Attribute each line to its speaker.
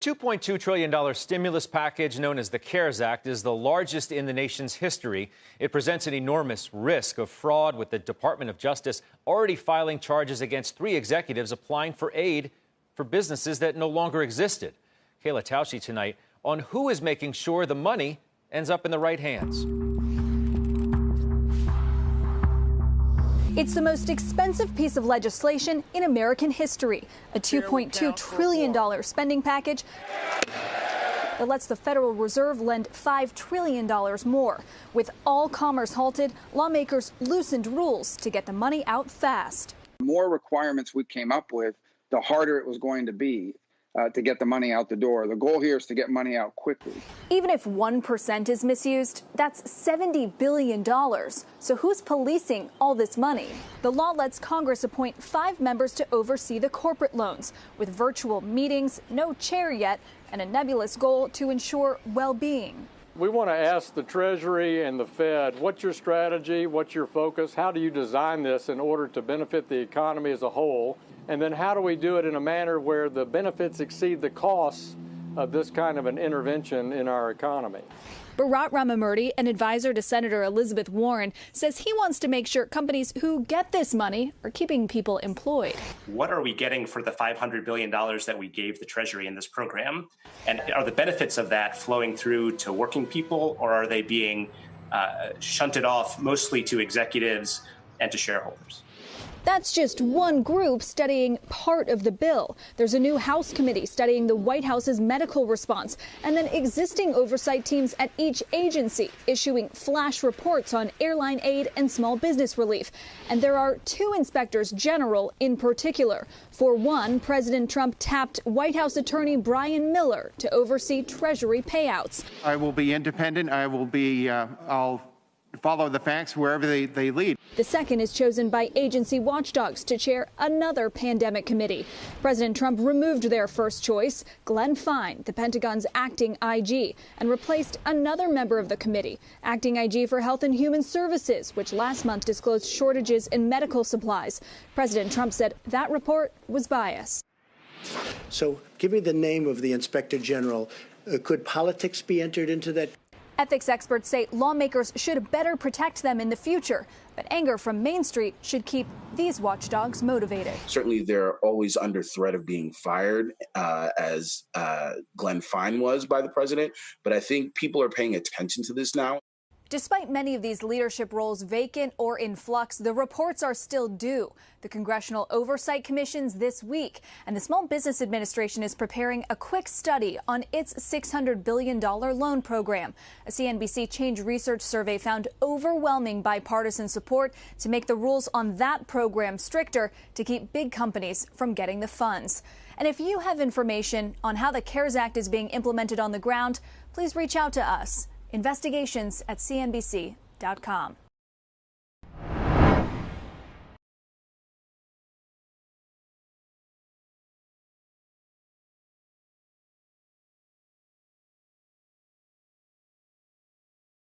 Speaker 1: $2.2 trillion stimulus package known as the CARES Act is the largest in the nation's history. It presents an enormous risk of fraud, with the Department of Justice already filing charges against 3 executives applying for aid for businesses that no longer existed. Kayla Tausche tonight on who is making sure the money ends up in the right hands.
Speaker 2: It's the most expensive piece of legislation in American history, a $2.2 trillion spending package that lets the Federal Reserve lend $5 trillion more. With all commerce halted, lawmakers loosened rules to get the money out fast.
Speaker 3: The more requirements we came up with, the harder it was going to be to get the money out the door. The goal here is to get money out quickly.
Speaker 2: Even if 1% is misused, that's $70 billion. So who's policing all this money? The law lets Congress appoint 5 members to oversee the corporate loans, with virtual meetings, no chair yet, and a nebulous goal to ensure well-being.
Speaker 4: We want to ask the Treasury and the Fed, what's your strategy, what's your focus, how do you design this in order to benefit the economy as a whole? And then how do we do it in a manner where the benefits exceed the costs of this kind of an intervention in our economy?
Speaker 2: Bharat Ramamurthy, an advisor to Senator Elizabeth Warren, says he wants to make sure companies who get this money are keeping people employed.
Speaker 5: What are we getting for the $500 billion that we gave the Treasury in this program? And are the benefits of that flowing through to working people, or are they being shunted off mostly to executives and to shareholders?
Speaker 2: That's just one group studying part of the bill. There's a new House committee studying the White House's medical response, and then existing oversight teams at each agency issuing flash reports on airline aid and small business relief. And there are 2 inspectors general in particular. For one, President Trump tapped White House attorney Brian Miller to oversee Treasury payouts.
Speaker 6: I will be independent. I'll follow the facts wherever they lead.
Speaker 2: The second is chosen by agency watchdogs to chair another pandemic committee. President Trump removed their first choice, Glenn Fine, the Pentagon's acting IG, and replaced another member of the committee, acting IG for Health and Human Services, which last month disclosed shortages in medical supplies. President Trump said that report was biased.
Speaker 7: So give me the name of the Inspector General. Could politics be entered into that?
Speaker 2: Ethics experts say lawmakers should better protect them in the future, but anger from Main Street should keep these watchdogs motivated.
Speaker 8: Certainly, they're always under threat of being fired, as Glenn Fine was by the president. But I think people are paying attention to this now.
Speaker 2: Despite many of these leadership roles vacant or in flux, the reports are still due. The Congressional Oversight Commission's this week, and the Small Business Administration is preparing a quick study on its $600 billion loan program. A CNBC Change Research survey found overwhelming bipartisan support to make the rules on that program stricter to keep big companies from getting the funds. And if you have information on how the CARES Act is being implemented on the ground, please reach out to us. Investigations at CNBC.com.